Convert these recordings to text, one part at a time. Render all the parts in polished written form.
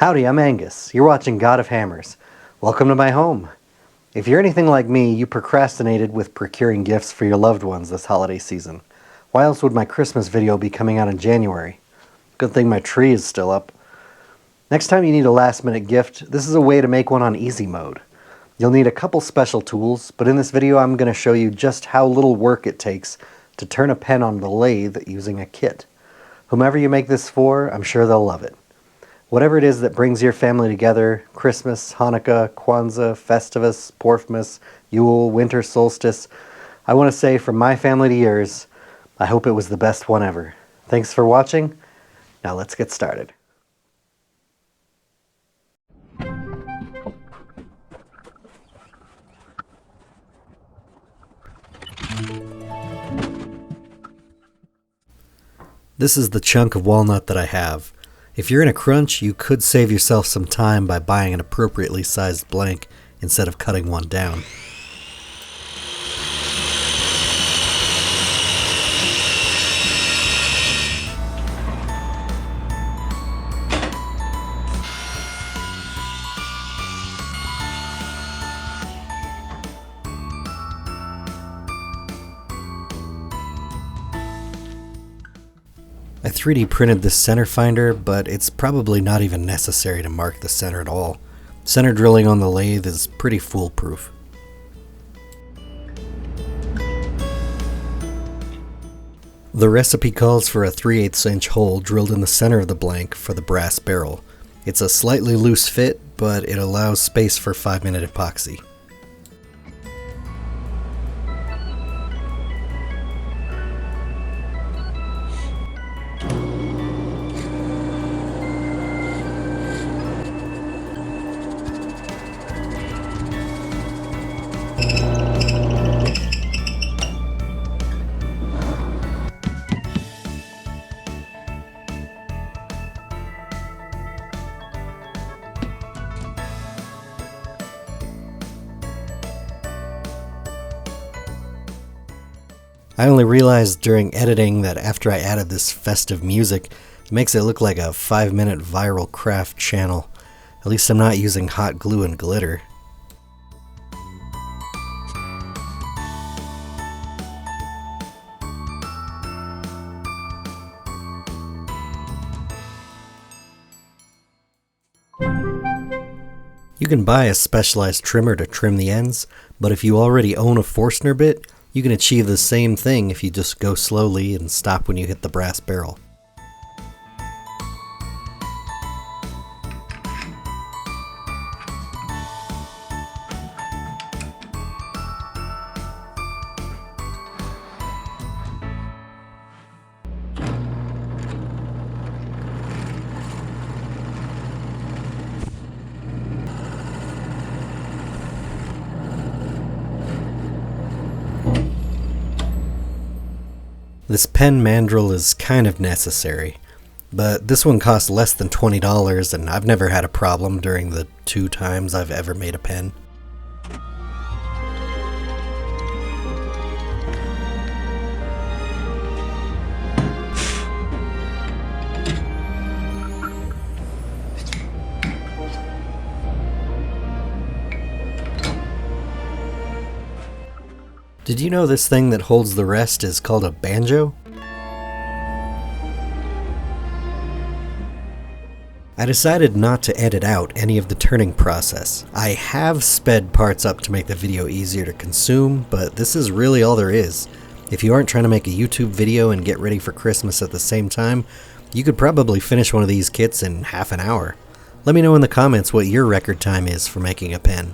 Howdy, I'm Angus. You're watching God of Hammers. Welcome to my home. If you're anything like me, you procrastinated with procuring gifts for your loved ones this holiday season. Why else would my Christmas video be coming out in January? Good thing my tree is still up. Next time you need a last-minute gift, this is a way to make one on easy mode. You'll need a couple special tools, but in this video I'm going to show you just how little work it takes to turn a pen on the lathe using a kit. Whomever you make this for, I'm sure they'll love it. Whatever it is that brings your family together, Christmas, Hanukkah, Kwanzaa, Festivus, Porfmas, Yule, Winter Solstice, I want to say from my family to yours, I hope it was the best one ever. Thanks for watching. Now let's get started. This is the chunk of walnut that I have. If you're in a crunch, you could save yourself some time by buying an appropriately sized blank instead of cutting one down. I 3D printed this center finder, but it's probably not even necessary to mark the center at all. Center drilling on the lathe is pretty foolproof. The recipe calls for a 3/8 inch hole drilled in the center of the blank for the brass barrel. It's a slightly loose fit, but it allows space for 5-minute epoxy. I only realized during editing that after I added this festive music, it makes it look like a 5-minute viral craft channel. At least I'm not using hot glue and glitter. You can buy a specialized trimmer to trim the ends, but if you already own a Forstner bit, you can achieve the same thing if you just go slowly and stop when you hit the brass barrel. This pen mandrel is kind of necessary, but this one costs less than $20 and I've never had a problem during the 2 times I've ever made a pen. Did you know this thing that holds the rest is called a banjo? I decided not to edit out any of the turning process. I have sped parts up to make the video easier to consume, but this is really all there is. If you aren't trying to make a YouTube video and get ready for Christmas at the same time, you could probably finish one of these kits in half an hour. Let me know in the comments what your record time is for making a pen.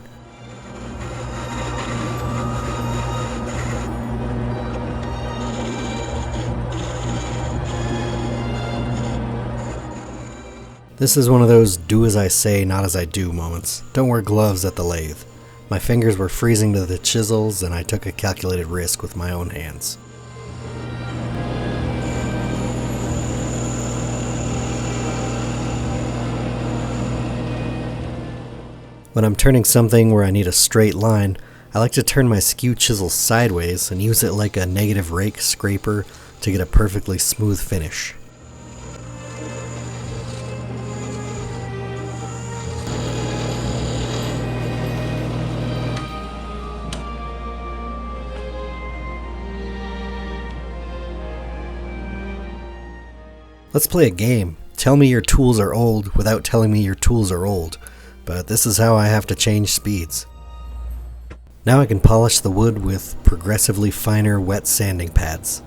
This is one of those do as I say, not as I do moments. Don't wear gloves at the lathe. My fingers were freezing to the chisels and I took a calculated risk with my own hands. When I'm turning something where I need a straight line, I like to turn my skew chisel sideways and use it like a negative rake scraper to get a perfectly smooth finish. Let's play a game. Tell me your tools are old without telling me your tools are old. But this is how I have to change speeds. Now I can polish the wood with progressively finer wet sanding pads.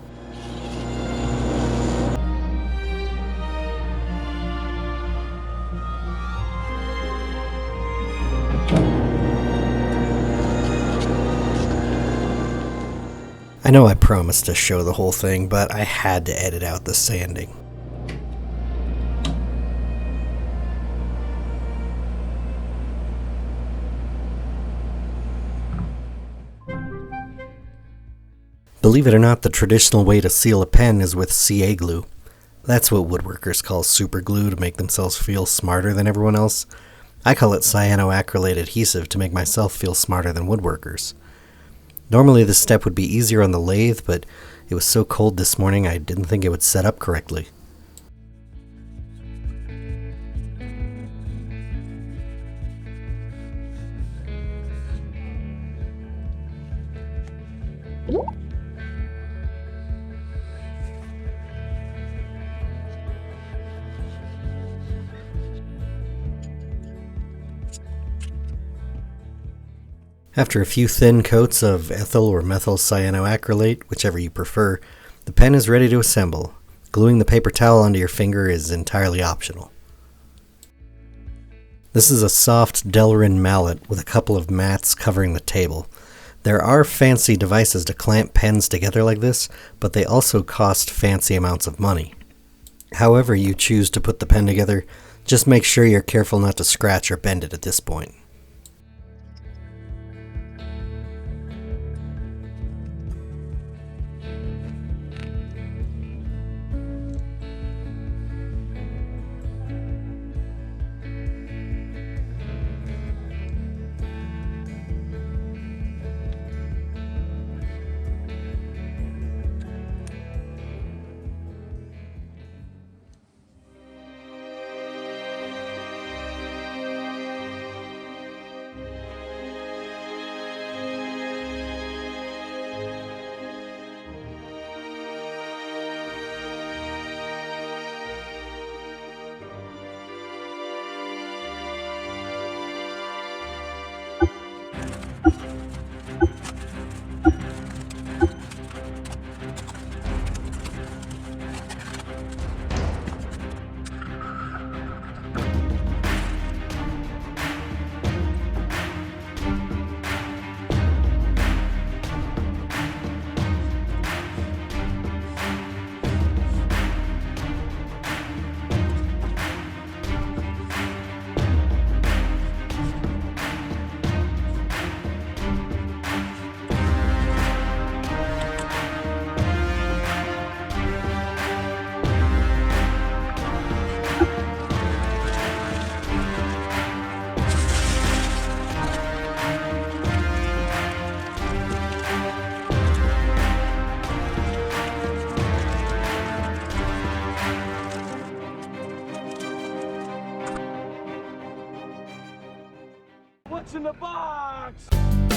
I know I promised to show the whole thing, but I had to edit out the sanding. Believe it or not, the traditional way to seal a pen is with CA glue. That's what woodworkers call super glue to make themselves feel smarter than everyone else. I call it cyanoacrylate adhesive to make myself feel smarter than woodworkers. Normally this step would be easier on the lathe, but it was so cold this morning I didn't think it would set up correctly. After a few thin coats of ethyl or methyl cyanoacrylate, whichever you prefer, the pen is ready to assemble. Gluing the paper towel onto your finger is entirely optional. This is a soft Delrin mallet with a couple of mats covering the table. There are fancy devices to clamp pens together like this, but they also cost fancy amounts of money. However you choose to put the pen together, just make sure you're careful not to scratch or bend it at this point. What's in the box?